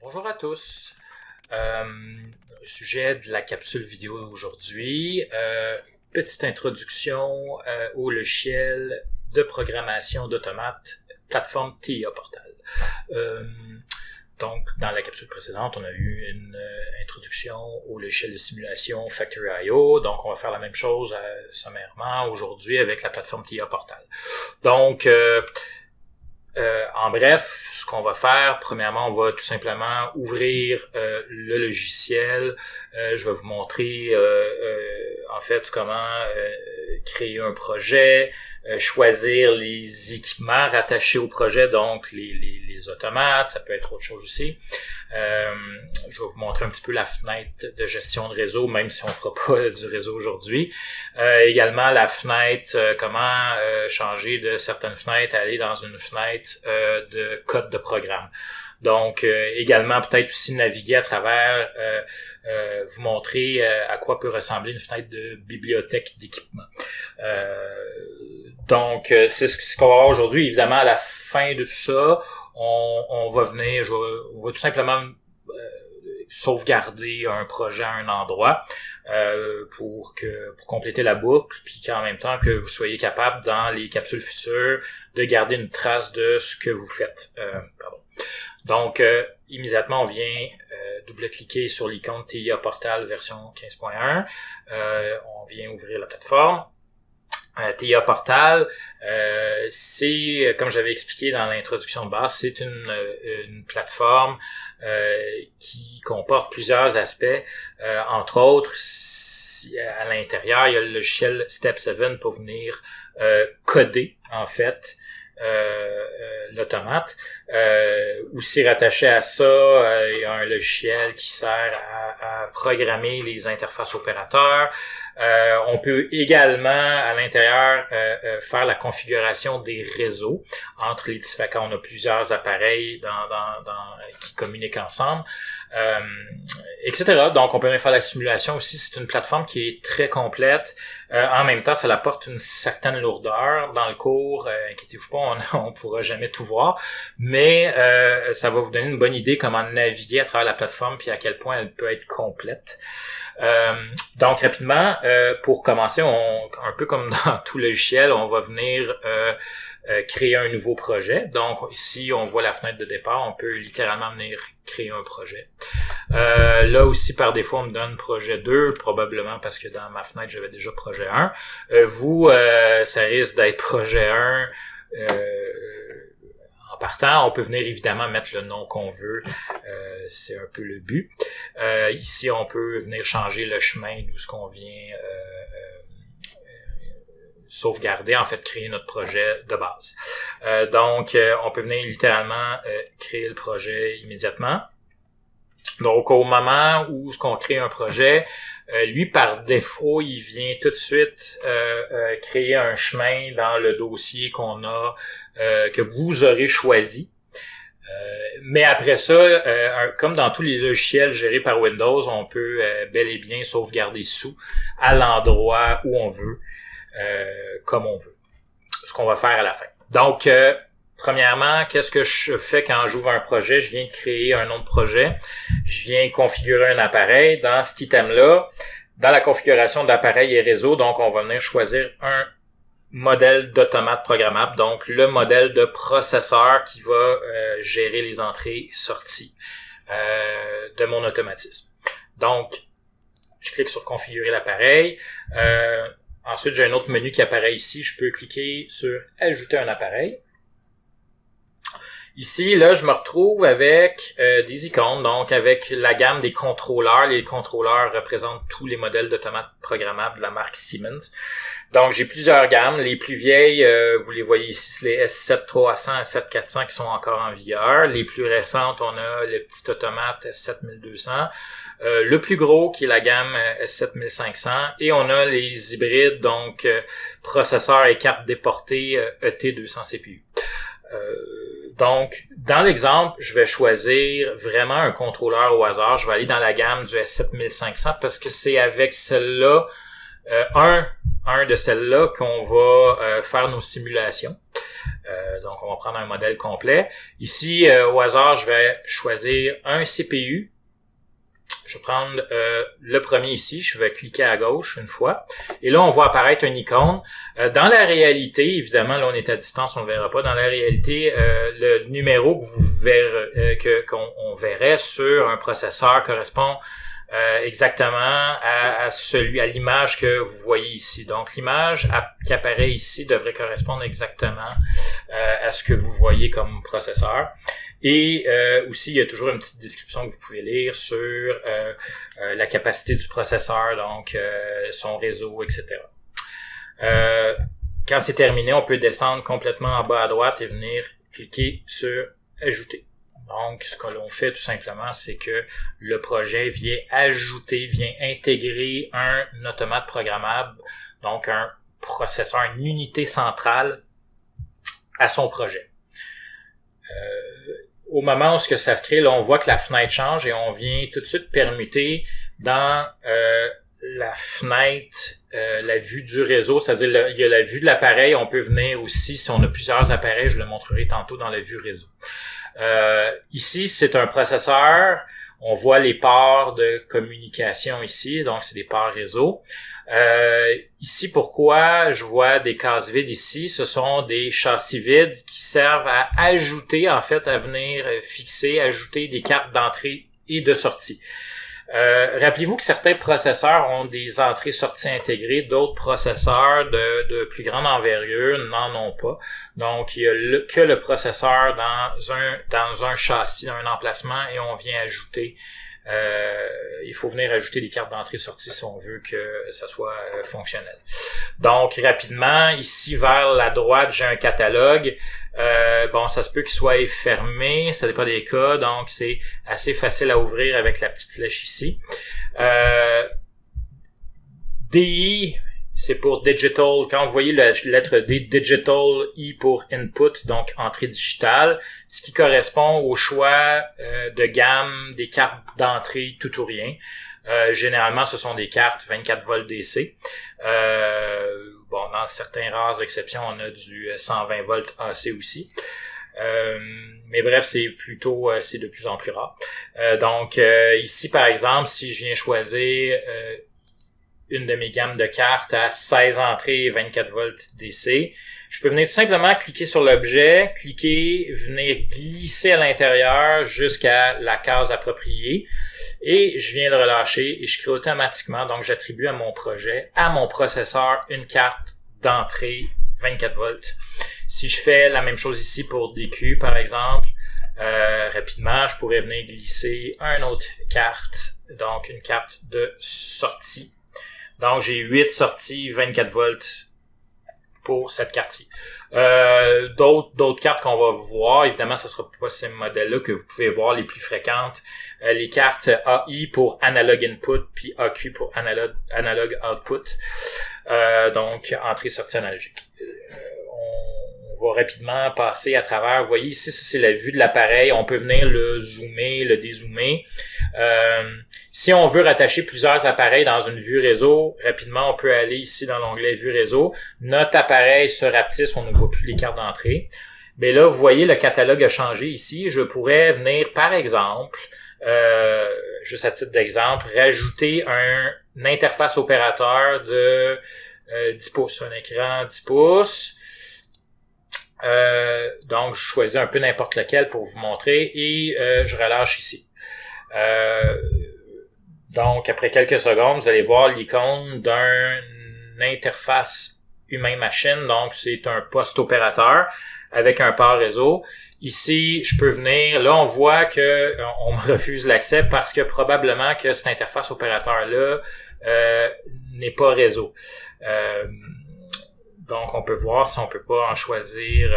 Bonjour à tous. Sujet de la capsule vidéo aujourd'hui. Petite introduction au logiciel de programmation d'automates plateforme TIA Portal. Donc, dans la capsule précédente, on a eu une introduction au logiciel de simulation Factory.io. Donc, on va faire la même chose sommairement aujourd'hui avec la plateforme TIA Portal. Donc, en bref, ce qu'on va faire, premièrement, on va tout simplement ouvrir le logiciel. Je vais vous montrer en fait comment créer un projet, choisir les équipements rattachés au projet, donc les automates, ça peut être autre chose aussi. Je vais vous montrer un petit peu la fenêtre de gestion de réseau, même si on ne fera pas du réseau aujourd'hui. Également la fenêtre, comment changer de certaines fenêtres, aller dans une fenêtre de code de programme. Donc, également peut-être aussi naviguer à travers, vous montrer à quoi peut ressembler une fenêtre de bibliothèque d'équipement. Donc, c'est ce qu'on va voir aujourd'hui. Évidemment, à la fin de tout ça, on va venir, on va tout simplement sauvegarder un projet à un endroit pour compléter la boucle, puis qu'en même temps que vous soyez capable dans les capsules futures de garder une trace de ce que vous faites. Donc, immédiatement, on vient double-cliquer sur l'icône TIA Portal version 15.1. On vient ouvrir la plateforme. TIA Portal, c'est, comme j'avais expliqué dans l'introduction de base, c'est une plateforme qui comporte plusieurs aspects. Entre autres, à l'intérieur, il y a le logiciel Step 7 pour venir coder, en fait, l'automate. Aussi rattaché à ça, il y a un logiciel qui sert à programmer les interfaces opérateurs. On peut également à l'intérieur faire la configuration des réseaux entre les différents, quand on a plusieurs appareils qui communiquent ensemble, etc. Donc on peut même faire la simulation aussi. C'est une plateforme qui est très complète. En même temps, ça apporte une certaine lourdeur dans le cours. Inquiétez-vous pas, on pourra jamais tout voir, mais ça va vous donner une bonne idée comment naviguer à travers la plateforme puis à quel point elle peut être complète. Donc rapidement, pour commencer, un peu comme dans tout logiciel, on va venir créer un nouveau projet. Donc ici, on voit la fenêtre de départ, on peut littéralement venir créer un projet. Là aussi, par défaut, on me donne projet 2, probablement parce que dans ma fenêtre, j'avais déjà projet 1. Ça risque d'être projet 1. En partant, on peut venir évidemment mettre le nom qu'on veut, c'est un peu le but. Ici, on peut venir changer le chemin d'où ce qu'on vient sauvegarder, en fait, créer notre projet de base. Donc, on peut venir littéralement créer le projet immédiatement. Donc, au moment où on crée un projet, lui, par défaut, il vient tout de suite créer un chemin dans le dossier qu'on a, que vous aurez choisi. Mais après ça, comme dans tous les logiciels gérés par Windows, on peut bel et bien sauvegarder sous à l'endroit où on veut, comme on veut. Ce qu'on va faire à la fin. Donc, premièrement, qu'est-ce que je fais quand j'ouvre un projet? Je viens de créer un nom de projet. Je viens configurer un appareil. Dans cet item-là, dans la configuration d'appareil et réseau, donc on va venir choisir un modèle d'automate programmable, donc le modèle de processeur qui va gérer les entrées et sorties de mon automatisme. Donc, je clique sur configurer l'appareil. Ensuite, j'ai un autre menu qui apparaît ici. Je peux cliquer sur ajouter un appareil. Ici, là, je me retrouve avec des icônes, donc avec la gamme des contrôleurs. Les contrôleurs représentent tous les modèles d'automates programmables de la marque Siemens. Donc, j'ai plusieurs gammes. Les plus vieilles, vous les voyez ici, c'est les S7300, S7400 qui sont encore en vigueur. Les plus récentes, on a le petit automate S7200. Le plus gros qui est la gamme S7500. Et on a les hybrides, donc processeur et carte déportée ET200 CPU. Donc, dans l'exemple, je vais choisir vraiment un contrôleur au hasard. Je vais aller dans la gamme du S7500 parce que c'est avec celle-là, un de celles-là qu'on va faire nos simulations. Donc, on va prendre un modèle complet. Ici, au hasard, je vais choisir un CPU. Je vais prendre le premier ici, je vais cliquer à gauche une fois. Et là, on voit apparaître une icône. Dans la réalité, évidemment, là, on est à distance, on ne le verra pas. Dans la réalité, le numéro que vous verrez, qu'on verrait sur un processeur correspond exactement à l'image que vous voyez ici. Donc, l'image qui apparaît ici devrait correspondre exactement à ce que vous voyez comme processeur. Et aussi, il y a toujours une petite description que vous pouvez lire sur la capacité du processeur, donc son réseau, etc. Quand c'est terminé, on peut descendre complètement en bas à droite et venir cliquer sur « Ajouter ». Donc, ce que l'on fait tout simplement, c'est que le projet vient intégrer un automate programmable, donc un processeur, une unité centrale à son projet. Au moment où ça se crée, là, on voit que la fenêtre change et on vient tout de suite permuter dans la fenêtre, la vue du réseau, c'est-à-dire il y a la vue de l'appareil. On peut venir aussi, si on a plusieurs appareils, je le montrerai tantôt dans la vue réseau. Ici, c'est un processeur. On voit les ports de communication ici, donc c'est des ports réseau. Ici, pourquoi je vois des cases vides ici? Ce sont des châssis vides qui servent à ajouter, en fait, à venir ajouter des cartes d'entrée et de sortie. Rappelez-vous que certains processeurs ont des entrées-sorties intégrées, d'autres processeurs de plus grande envergure n'en ont pas. Donc, il y a que le processeur dans un châssis, dans un emplacement, et on vient ajouter. Il faut venir ajouter des cartes d'entrée-sortie si on veut que ça soit fonctionnel. Donc, rapidement, ici vers la droite, j'ai un catalogue. Bon, ça se peut qu'il soit fermé, ça dépend des cas, donc c'est assez facile à ouvrir avec la petite flèche ici. DI, c'est pour Digital. Quand vous voyez la lettre D, Digital, I pour Input, donc entrée digitale, ce qui correspond au choix de gamme des cartes d'entrée tout ou rien. Généralement, ce sont des cartes 24 volts DC. Bon, dans certaines rares exceptions, on a du 120 volts AC aussi. Mais bref, c'est de plus en plus rare. Donc, ici, par exemple, si je viens choisir une de mes gammes de cartes à 16 entrées et 24 volts DC, je peux venir tout simplement cliquer sur l'objet, venir glisser à l'intérieur jusqu'à la case appropriée et je viens de relâcher et je crée automatiquement, donc j'attribue à mon projet, à mon processeur, une carte d'entrée 24 volts. Si je fais la même chose ici pour DQ par exemple, rapidement, je pourrais venir glisser une autre carte, donc une carte de sortie. Donc, j'ai 8 sorties, 24 volts pour cette carte-ci. D'autres cartes qu'on va voir, évidemment, ce sera pas ces modèles-là que vous pouvez voir les plus fréquentes. Les cartes AI pour Analog Input, puis AQ pour Analog Output. Donc, entrée-sortie analogique. On va rapidement passer à travers. Vous voyez ici, ça c'est la vue de l'appareil. On peut venir le zoomer, le dézoomer. Si on veut rattacher plusieurs appareils dans une vue réseau, rapidement, on peut aller ici dans l'onglet vue réseau. Notre appareil se rapetisse, on ne voit plus les cartes d'entrée. Mais là, vous voyez, le catalogue a changé ici. Je pourrais venir, par exemple, juste à titre d'exemple, rajouter une interface opérateur de 10 pouces, un écran 10 pouces. Donc, je choisis un peu n'importe lequel pour vous montrer et je relâche ici. Donc, après quelques secondes, vous allez voir l'icône d'une interface humain-machine. Donc, c'est un poste opérateur avec un port réseau. Ici, je peux venir. Là, on voit que on me refuse l'accès parce que probablement que cette interface opérateur-là n'est pas réseau. Donc, on peut voir si on peut pas en choisir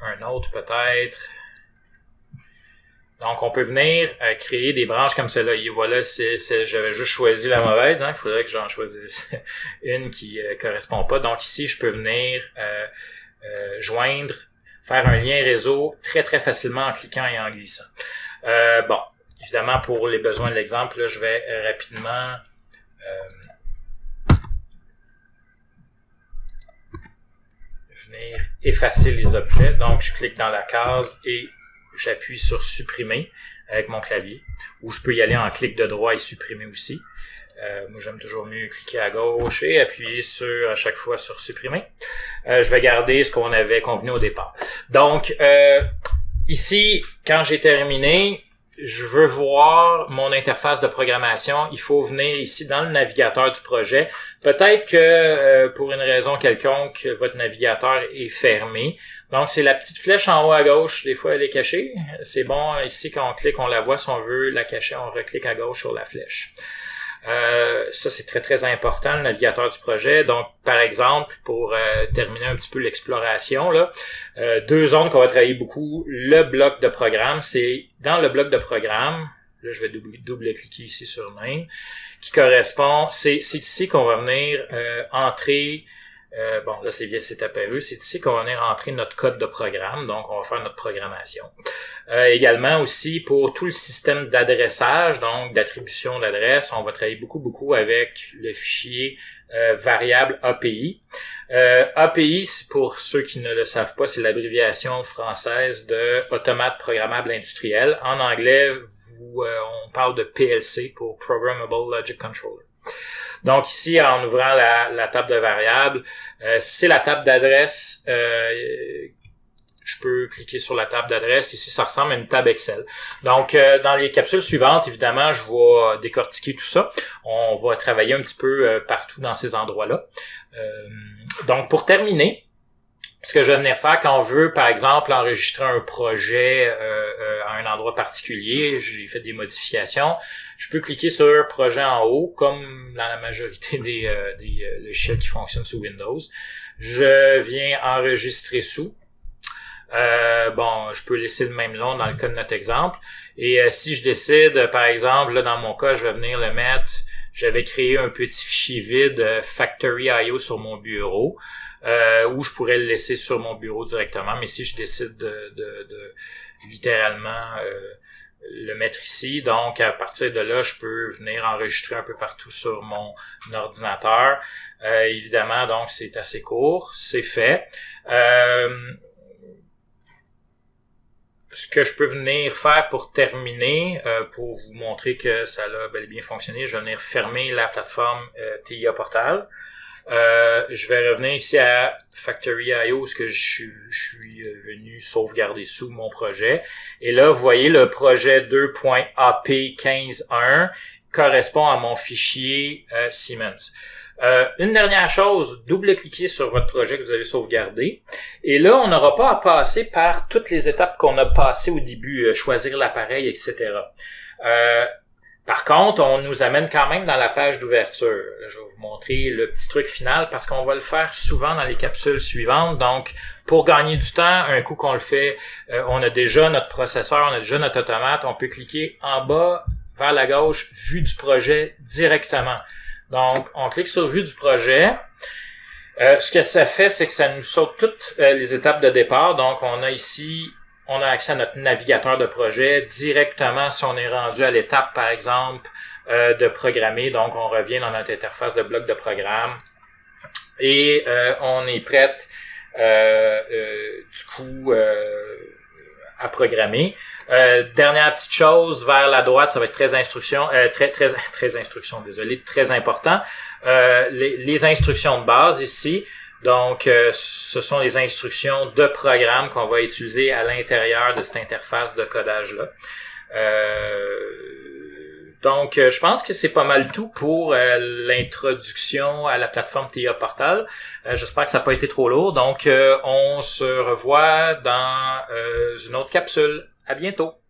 un autre peut-être. Donc, on peut venir créer des branches comme celle-là. Et voilà, j'avais juste choisi la mauvaise. Il faudrait que j'en choisisse une qui correspond pas. Donc, ici, je peux venir joindre, faire un lien réseau très, très facilement en cliquant et en glissant. Bon, évidemment, pour les besoins de l'exemple, là, je vais rapidement venir effacer les objets. Donc, je clique dans la case et j'appuie sur supprimer avec mon clavier. Ou je peux y aller en clic de droit et supprimer aussi. Moi, j'aime toujours mieux cliquer à gauche et appuyer à chaque fois sur supprimer. Je vais garder ce qu'on avait convenu au départ. Donc, ici, quand j'ai terminé, je veux voir mon interface de programmation. Il faut venir ici dans le navigateur du projet. Peut-être que pour une raison quelconque, votre navigateur est fermé. Donc, c'est la petite flèche en haut à gauche. Des fois, elle est cachée. C'est bon, ici, quand on clique, on la voit. Si on veut la cacher, on reclique à gauche sur la flèche. Ça, c'est très, très important, le navigateur du projet. Donc, par exemple, pour terminer un petit peu l'exploration, là, deux zones qu'on va travailler beaucoup. Le bloc de programme, c'est dans le bloc de programme, là, je vais double-cliquer ici sur Main, qui correspond, c'est ici qu'on va venir entrer, bon, là, c'est apparu, c'est ici qu'on va venir entrer notre code de programme, donc on va faire notre programmation. Également aussi pour tout le système d'adressage, donc d'attribution d'adresse, on va travailler beaucoup avec le fichier variable API. API, pour ceux qui ne le savent pas, c'est l'abréviation française de Automate Programmable Industriel. En anglais, on parle de PLC pour Programmable Logic Controller. Donc ici, en ouvrant la table de variables, c'est la table d'adresse. Je peux cliquer sur la table d'adresse. Ici, ça ressemble à une table Excel. Donc, dans les capsules suivantes, évidemment, je vais décortiquer tout ça. On va travailler un petit peu partout dans ces endroits-là. Donc, pour terminer, ce que je vais venir faire quand on veut, par exemple, enregistrer un projet à un endroit particulier, j'ai fait des modifications, je peux cliquer sur projet en haut, comme dans la majorité des logiciels qui fonctionnent sous Windows. Je viens enregistrer sous. Bon, je peux laisser le même nom dans le cas de notre exemple. Et si je décide, par exemple, là dans mon cas, je vais venir le mettre, j'avais créé un petit fichier vide Factory.io sur mon bureau, où je pourrais le laisser sur mon bureau directement. Mais si je décide de littéralement le mettre ici, donc à partir de là, je peux venir enregistrer un peu partout sur mon ordinateur. Évidemment, donc c'est assez court, c'est fait. Ce que je peux venir faire pour terminer, pour vous montrer que ça a bel et bien fonctionné, je vais venir fermer la plateforme TIA Portal. Je vais revenir ici à Factory.io, ce que je suis venu sauvegarder sous mon projet. Et là, vous voyez, le projet 2.ap15.1 correspond à mon fichier Siemens. Une dernière chose, double-cliquez sur votre projet que vous avez sauvegardé. Et là, on n'aura pas à passer par toutes les étapes qu'on a passées au début, choisir l'appareil, etc. Par contre, on nous amène quand même dans la page d'ouverture. Je vais vous montrer le petit truc final parce qu'on va le faire souvent dans les capsules suivantes. Donc, pour gagner du temps, un coup qu'on le fait, on a déjà notre processeur, on a déjà notre automate. On peut cliquer en bas vers la gauche, vue du projet directement. Donc, on clique sur vue du projet. Ce que ça fait, c'est que ça nous saute toutes les étapes de départ. Donc, on a ici, on a accès à notre navigateur de projet directement si on est rendu à l'étape, par exemple, de programmer. Donc, on revient dans notre interface de bloc de programme et on est prête, du coup, à programmer. Dernière petite chose, vers la droite, ça va être très instruction, très important. Les instructions de base ici. Donc, ce sont les instructions de programme qu'on va utiliser à l'intérieur de cette interface de codage-là. Donc, je pense que c'est pas mal tout pour l'introduction à la plateforme TIA Portal. J'espère que ça n'a pas été trop lourd. Donc, on se revoit dans une autre capsule. À bientôt!